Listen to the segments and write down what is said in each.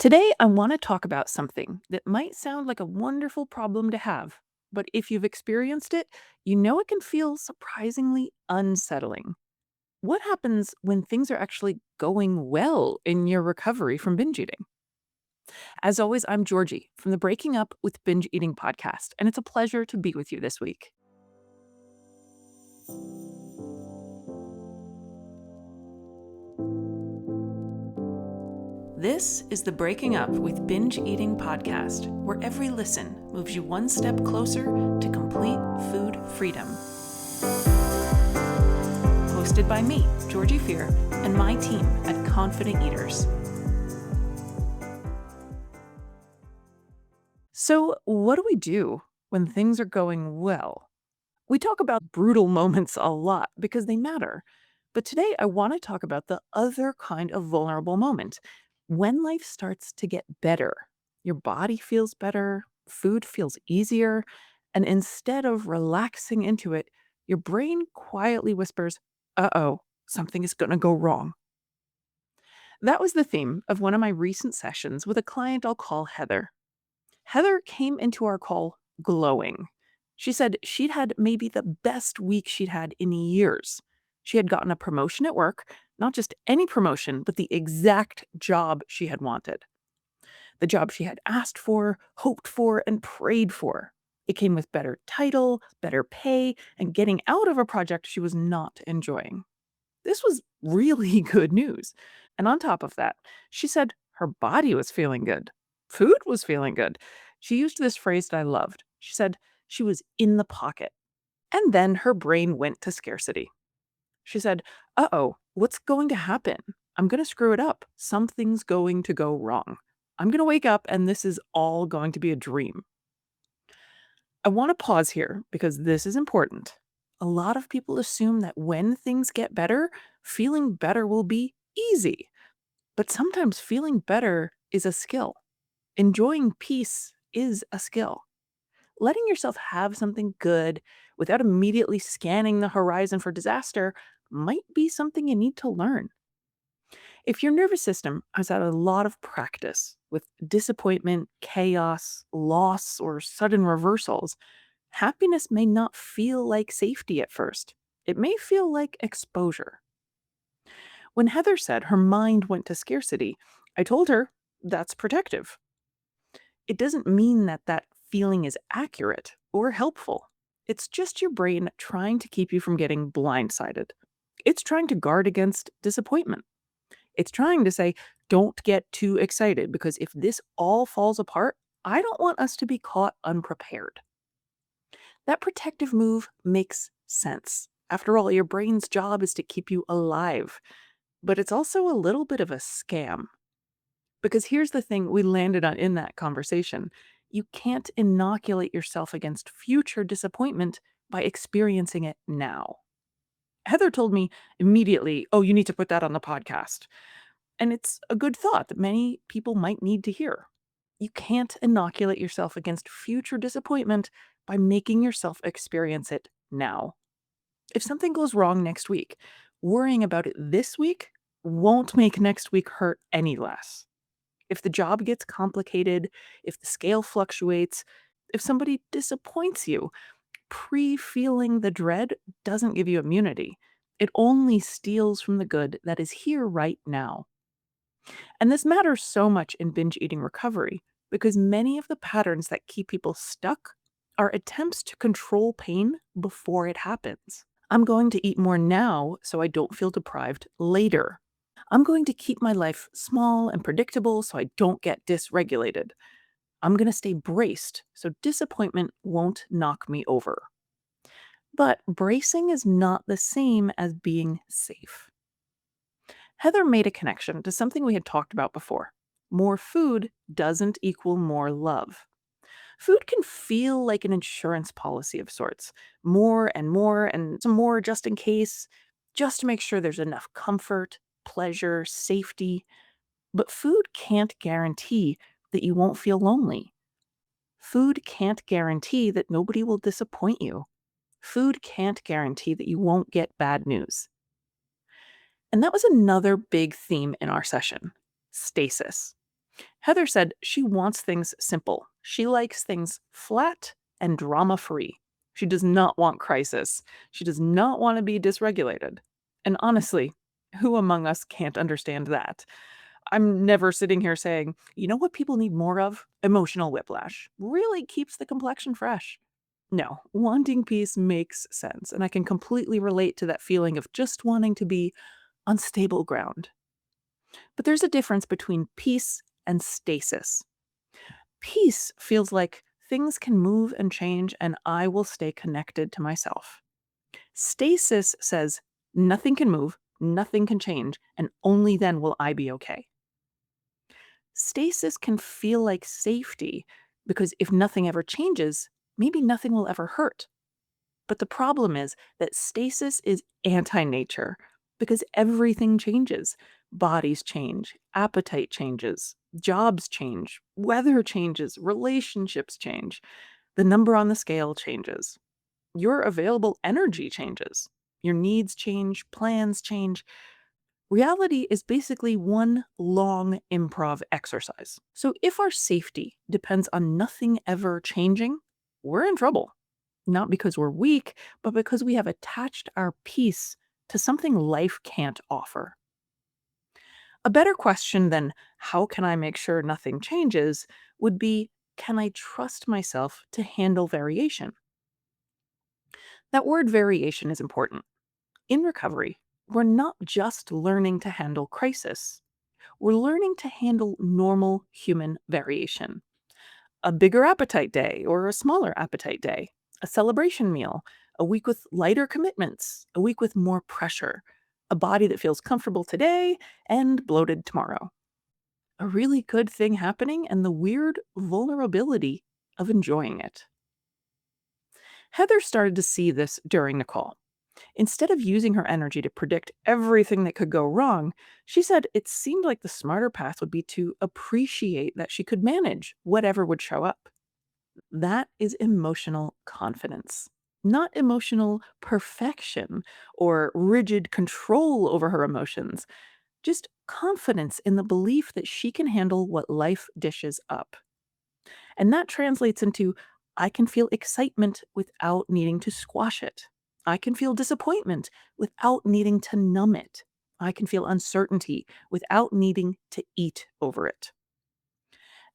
Today, I want to talk about something that might sound like a wonderful problem to have, but if you've experienced it, you know it can feel surprisingly unsettling. What happens when things are actually going well in your recovery from binge eating? As always, I'm Georgie from the Breaking Up with Binge Eating podcast, and it's a pleasure to be with you this week. This is the Breaking Up with Binge Eating podcast, where every listen moves you one step closer to complete food freedom. Hosted by me, Georgie Fear, and my team at Confident Eaters. So, what do we do when things are going well? We talk about brutal moments a lot because they matter. But today, I want to talk about the other kind of vulnerable moment when life starts to get better. Your body feels better, food feels easier, and instead of relaxing into it, your brain quietly whispers, "Uh-oh, something is going to go wrong." That was the theme of one of my recent sessions with a client I'll call Heather. Heather came into our call glowing. She said she'd had maybe the best week she'd had in years. She had gotten a promotion at work, not just any promotion, but the exact job she had wanted. The job she had asked for, hoped for, and prayed for. It came with better title, better pay, and getting out of a project she was not enjoying. This was really good news. And on top of that, she said her body was feeling good. Food was feeling good. She used this phrase that I loved. She said she was in the pocket. And then her brain went to scarcity. She said, "Uh-oh, what's going to happen? I'm going to screw it up. Something's going to go wrong. I'm going to wake up and this is all going to be a dream." I want to pause here because this is important. A lot of people assume that when things get better, feeling better will be easy. But sometimes feeling better is a skill. Enjoying peace is a skill. Letting yourself have something good without immediately scanning the horizon for disaster might be something you need to learn. If your nervous system has had a lot of practice with disappointment, chaos, loss, or sudden reversals, happiness may not feel like safety at first. It may feel like exposure. When Heather said her mind went to scarcity, I told her that's protective. It doesn't mean that that feeling is accurate or helpful. It's just your brain trying to keep you from getting blindsided. It's trying to guard against disappointment. It's trying to say, don't get too excited because if this all falls apart, I don't want us to be caught unprepared. That protective move makes sense. After all, your brain's job is to keep you alive, but it's also a little bit of a scam. Because here's the thing we landed on in that conversation: you can't inoculate yourself against future disappointment by experiencing it now. Heather told me immediately, "Oh, you need to put that on the podcast." And it's a good thought that many people might need to hear. You can't inoculate yourself against future disappointment by making yourself experience it now. If something goes wrong next week, worrying about it this week won't make next week hurt any less. If the job gets complicated, if the scale fluctuates, if somebody disappoints you, pre-feeling the dread doesn't give you immunity. It only steals from the good that is here right now. And this matters so much in binge eating recovery because many of the patterns that keep people stuck are attempts to control pain before it happens. I'm going to eat more now so I don't feel deprived later. I'm going to keep my life small and predictable so I don't get dysregulated. I'm going to stay braced so disappointment won't knock me over. But bracing is not the same as being safe. Heather made a connection to something we had talked about before. More food doesn't equal more love. Food can feel like an insurance policy of sorts. More and some more just in case, just to make sure there's enough comfort, pleasure, safety. But food can't guarantee that you won't feel lonely. Food can't guarantee that nobody will disappoint you. Food can't guarantee that you won't get bad news. And that was another big theme in our session: stasis. Heather said she wants things simple. She likes things flat and drama free. She does not want crisis. She does not want to be dysregulated. And honestly, who among us can't understand that? I'm never sitting here saying, you know what people need more of? Emotional whiplash. Really keeps the complexion fresh. No, wanting peace makes sense. And I can completely relate to that feeling of just wanting to be on stable ground. But there's a difference between peace and stasis. Peace feels like things can move and change and I will stay connected to myself. Stasis says nothing can move, nothing can change, and only then will I be okay. Stasis can feel like safety because if nothing ever changes, maybe nothing will ever hurt. But the problem is that stasis is anti nature because everything changes. Bodies change, appetite changes, jobs change, weather changes, relationships change, the number on the scale changes, your available energy changes, your needs change, plans change. Reality is basically one long improv exercise. So if our safety depends on nothing ever changing, we're in trouble. Not because we're weak, but because we have attached our peace to something life can't offer. A better question than how can I make sure nothing changes would be can I trust myself to handle variation? That word variation is important. In recovery, we're not just learning to handle crisis, we're learning to handle normal human variation. A bigger appetite day or a smaller appetite day, a celebration meal, a week with lighter commitments, a week with more pressure, a body that feels comfortable today and bloated tomorrow. A really good thing happening and the weird vulnerability of enjoying it. Heather started to see this during the call. Instead of using her energy to predict everything that could go wrong, she said it seemed like the smarter path would be to appreciate that she could manage whatever would show up. That is emotional confidence, not emotional perfection or rigid control over her emotions, just confidence in the belief that she can handle what life dishes up. And that translates into I can feel excitement without needing to squash it. I can feel disappointment without needing to numb it. I can feel uncertainty without needing to eat over it.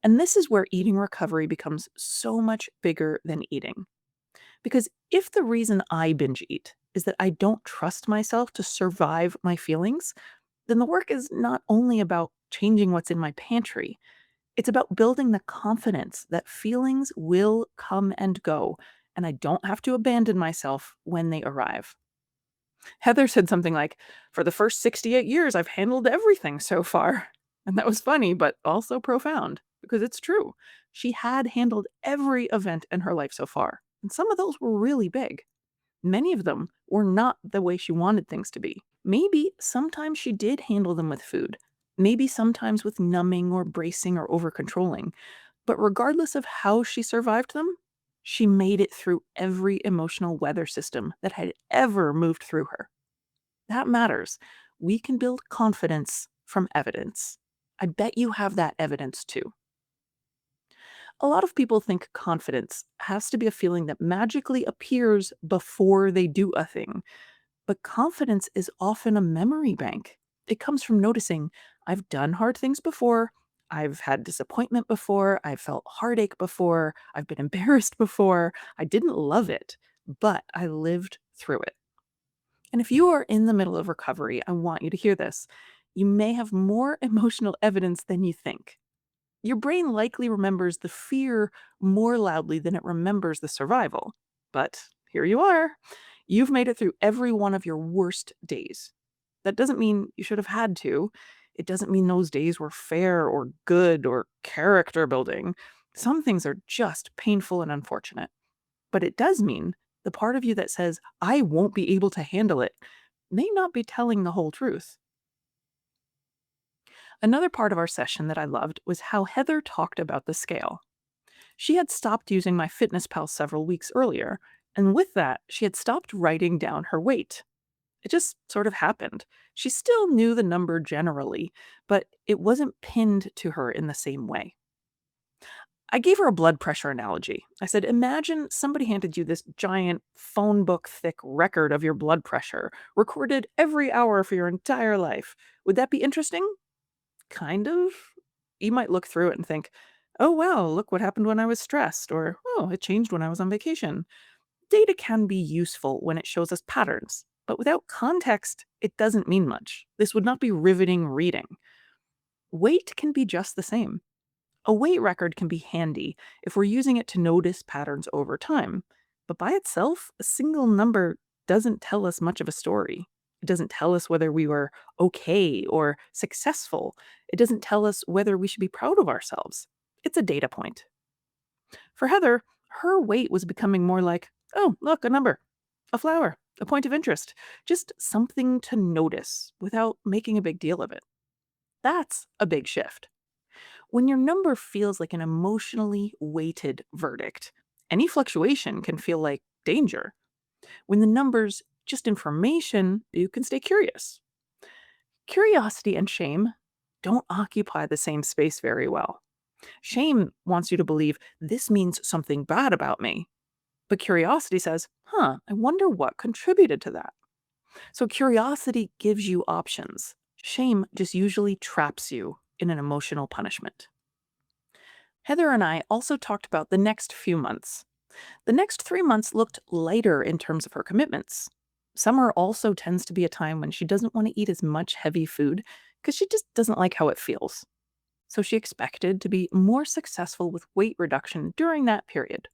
And this is where eating recovery becomes so much bigger than eating. Because if the reason I binge eat is that I don't trust myself to survive my feelings, then the work is not only about changing what's in my pantry, it's about building the confidence that feelings will come and go, and I don't have to abandon myself when they arrive. Heather said something like, for the first 68 years, I've handled everything so far. And that was funny, but also profound because it's true. She had handled every event in her life so far, and some of those were really big. Many of them were not the way she wanted things to be. Maybe sometimes she did handle them with food, maybe sometimes with numbing or bracing or over controlling. But regardless of how she survived them, she made it through every emotional weather system that had ever moved through her. That matters. We can build confidence from evidence. I bet you have that evidence too. A lot of people think confidence has to be a feeling that magically appears before they do a thing, but confidence is often a memory bank. It comes from noticing I've done hard things before, I've had disappointment before, I've felt heartache before, I've been embarrassed before, I didn't love it, but I lived through it. And if you are in the middle of recovery, I want you to hear this. You may have more emotional evidence than you think. Your brain likely remembers the fear more loudly than it remembers the survival. But here you are. You've made it through every one of your worst days. That doesn't mean you should have had to. It doesn't mean those days were fair or good or character building. Some things are just painful and unfortunate. But it does mean the part of you that says, I won't be able to handle it, may not be telling the whole truth. Another part of our session that I loved was how Heather talked about the scale. She had stopped using my fitness pal several weeks earlier, and with that, she had stopped writing down her weight. It just sort of happened. She still knew the number generally, but it wasn't pinned to her in the same way. I gave her a blood pressure analogy. I said, imagine somebody handed you this giant phone book thick record of your blood pressure, recorded every hour for your entire life. Would that be interesting? Kind of. You might look through it and think, oh, wow, look what happened when I was stressed, or oh, it changed when I was on vacation. Data can be useful when it shows us patterns, but without context, it doesn't mean much. This would not be riveting reading. Weight can be just the same. A weight record can be handy if we're using it to notice patterns over time. But by itself, a single number doesn't tell us much of a story. It doesn't tell us whether we were okay or successful. It doesn't tell us whether we should be proud of ourselves. It's a data point. For Heather, her weight was becoming more like, oh, look, a number, a flower, a point of interest, just something to notice without making a big deal of it. That's a big shift. When your number feels like an emotionally weighted verdict, any fluctuation can feel like danger. When the number's just information, you can stay curious. Curiosity and shame don't occupy the same space very well. Shame wants you to believe this means something bad about me. But curiosity says, I wonder what contributed to that. So curiosity gives you options. Shame just usually traps you in an emotional punishment. Heather and I also talked about the next few months. The next 3 months looked lighter in terms of her commitments. Summer also tends to be a time when she doesn't want to eat as much heavy food because she just doesn't like how it feels. So she expected to be more successful with weight reduction during that period.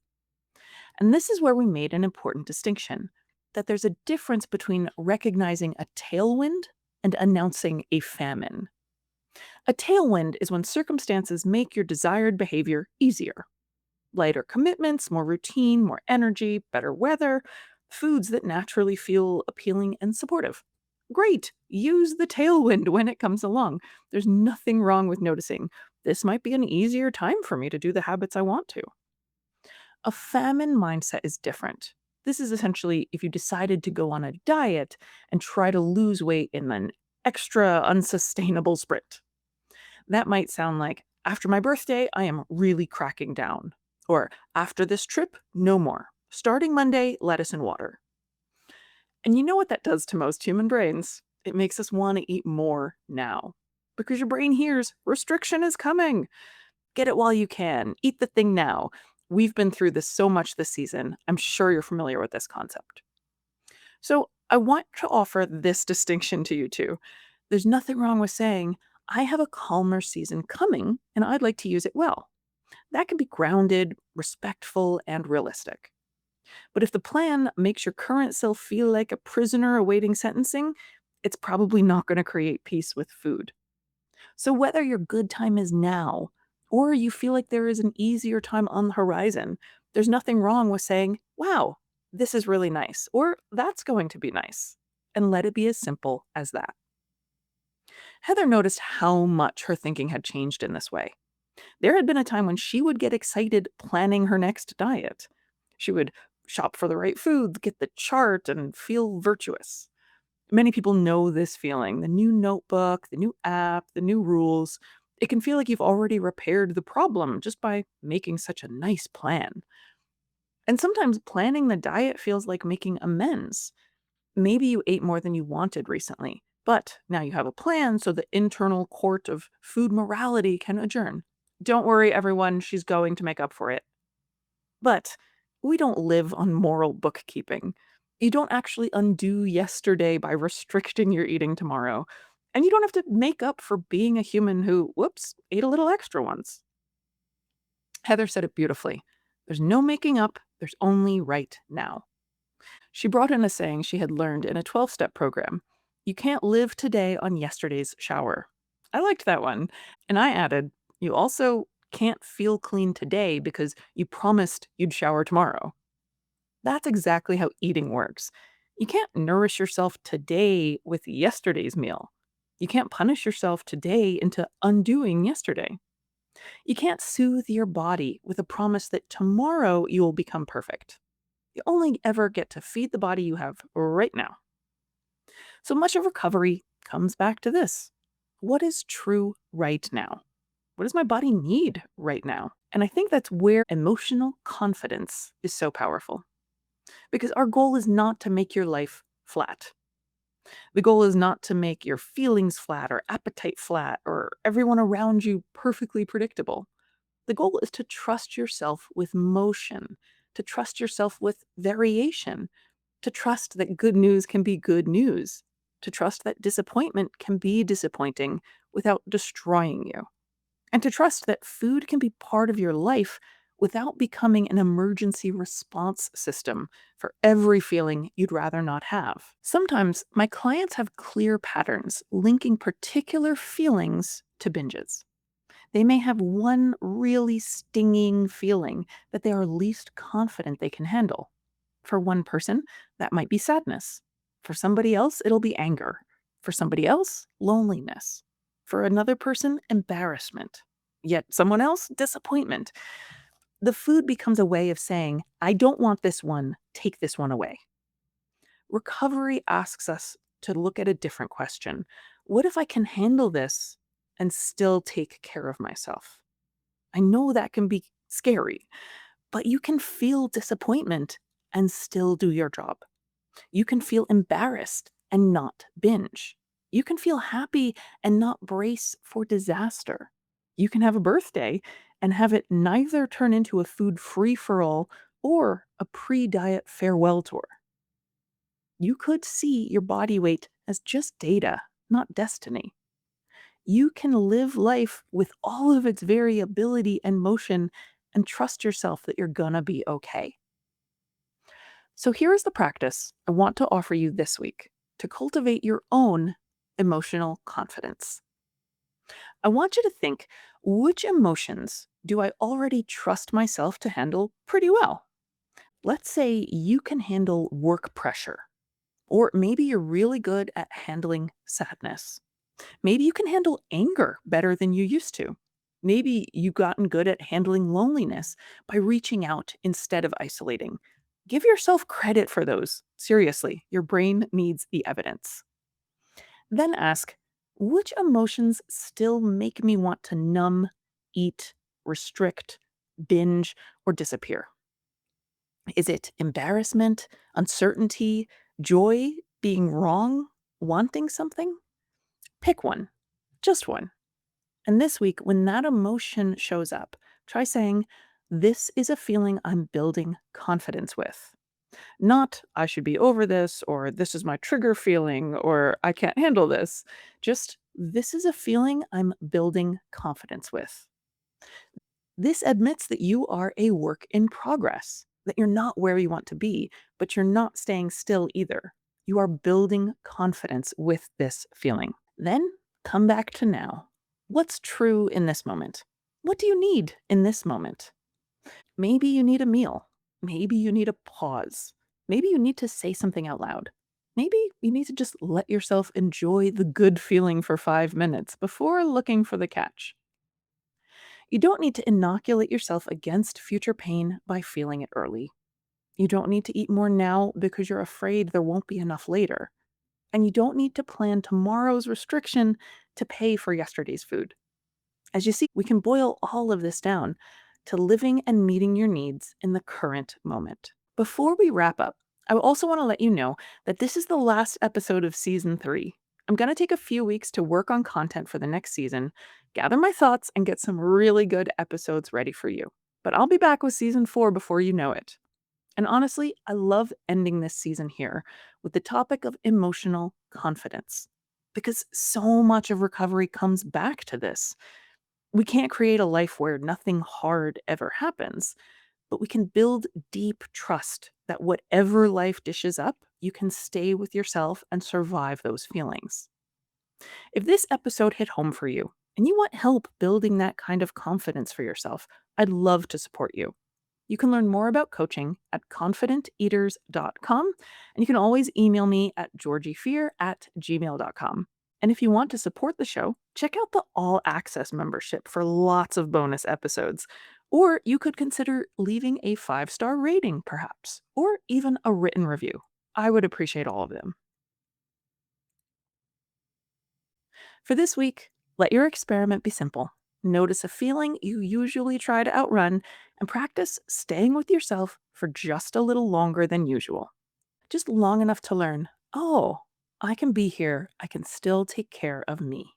And this is where we made an important distinction that there's a difference between recognizing a tailwind and announcing a famine. A tailwind is when circumstances make your desired behavior easier. Lighter commitments, more routine, more energy, better weather, foods that naturally feel appealing and supportive. Great, use the tailwind when it comes along. There's nothing wrong with noticing this might be an easier time for me to do the habits I want to. A famine mindset is different. This is essentially if you decided to go on a diet and try to lose weight in an extra unsustainable sprint. That might sound like, after my birthday, I am really cracking down. Or, after this trip, no more. Starting Monday, lettuce and water. And you know what that does to most human brains? It makes us want to eat more now. Because your brain hears restriction is coming. Get it while you can. Eat the thing now. We've been through this so much this season. I'm sure you're familiar with this concept. So I want to offer this distinction to you too. There's nothing wrong with saying, I have a calmer season coming and I'd like to use it well. That can be grounded, respectful, and realistic. But if the plan makes your current self feel like a prisoner awaiting sentencing, it's probably not going to create peace with food. So whether your good time is now or you feel like there is an easier time on the horizon, there's nothing wrong with saying, wow, this is really nice, or that's going to be nice. And let it be as simple as that. Heather noticed how much her thinking had changed in this way. There had been a time when she would get excited planning her next diet. She would shop for the right foods, get the chart, and feel virtuous. Many people know this feeling, the new notebook, the new app, the new rules. It can feel like you've already repaired the problem just by making such a nice plan. And sometimes planning the diet feels like making amends. Maybe you ate more than you wanted recently, but now you have a plan so the internal court of food morality can adjourn. Don't worry, everyone, she's going to make up for it. But we don't live on moral bookkeeping. You don't actually undo yesterday by restricting your eating tomorrow. And you don't have to make up for being a human who, whoops, ate a little extra once. Heather said it beautifully. There's no making up, there's only right now. She brought in a saying she had learned in a 12-step program. You can't live today on yesterday's shower. I liked that one. And I added, you also can't feel clean today because you promised you'd shower tomorrow. That's exactly how eating works. You can't nourish yourself today with yesterday's meal. You can't punish yourself today into undoing yesterday. You can't soothe your body with a promise that tomorrow you will become perfect. You only ever get to feed the body you have right now. So much of recovery comes back to this. What is true right now? What does my body need right now? And I think that's where emotional confidence is so powerful because our goal is not to make your life flat. The goal is not to make your feelings flat or appetite flat or everyone around you perfectly predictable. The goal is to trust yourself with motion, to trust yourself with variation, to trust that good news can be good news, to trust that disappointment can be disappointing without destroying you, and to trust that food can be part of your life without becoming an emergency response system for every feeling you'd rather not have. Sometimes my clients have clear patterns linking particular feelings to binges. They may have one really stinging feeling that they are least confident they can handle. For one person, that might be sadness. For somebody else, it'll be anger. For somebody else, loneliness. For another person, embarrassment. Yet someone else, disappointment. The food becomes a way of saying, I don't want this one, take this one away. Recovery asks us to look at a different question. What if I can handle this and still take care of myself? I know that can be scary, but you can feel disappointment and still do your job. You can feel embarrassed and not binge. You can feel happy and not brace for disaster. You can have a birthday and have it neither turn into a food free for all or a pre diet farewell tour. You could see your body weight as just data, not destiny. You can live life with all of its variability and motion and trust yourself that you're gonna be okay. So here is the practice I want to offer you this week to cultivate your own emotional confidence. I want you to think, which emotions do I already trust myself to handle pretty well? Let's say you can handle work pressure, or maybe you're really good at handling sadness. Maybe you can handle anger better than you used to. Maybe you've gotten good at handling loneliness by reaching out instead of isolating. Give yourself credit for those. Seriously, your brain needs the evidence. Then ask, which emotions still make me want to numb, eat, restrict, binge, or disappear? Is it embarrassment, uncertainty, joy, being wrong, wanting something? Pick one, just one. And this week, when that emotion shows up, try saying, this is a feeling I'm building confidence with. Not, I should be over this, or this is my trigger feeling, or I can't handle this. Just, this is a feeling I'm building confidence with. This admits that you are a work in progress, that you're not where you want to be, but you're not staying still either. You are building confidence with this feeling. Then come back to now. What's true in this moment? What do you need in this moment? Maybe you need a meal. Maybe you need a pause. Maybe you need to say something out loud. Maybe you need to just let yourself enjoy the good feeling for 5 minutes before looking for the catch. You don't need to inoculate yourself against future pain by feeling it early. You don't need to eat more now because you're afraid there won't be enough later. And you don't need to plan tomorrow's restriction to pay for yesterday's food. As you see, we can boil all of this down to living and meeting your needs in the current moment. Before we wrap up, I also want to let you know that this is the last episode of season 3. I'm going to take a few weeks to work on content for the next season, gather my thoughts, and get some really good episodes ready for you. But I'll be back with season 4 before you know it. And honestly, I love ending this season here with the topic of emotional confidence because so much of recovery comes back to this. We can't create a life where nothing hard ever happens, but we can build deep trust that whatever life dishes up, you can stay with yourself and survive those feelings. If this episode hit home for you and you want help building that kind of confidence for yourself, I'd love to support you. You can learn more about coaching at confidenteaters.com, and you can always email me at georgiefear@gmail.com. And if you want to support the show, check out the All Access membership for lots of bonus episodes. Or you could consider leaving a 5-star rating, perhaps, or even a written review. I would appreciate all of them. For this week, let your experiment be simple. Notice a feeling you usually try to outrun and practice staying with yourself for just a little longer than usual. Just long enough to learn, oh, I can be here. I can still take care of me.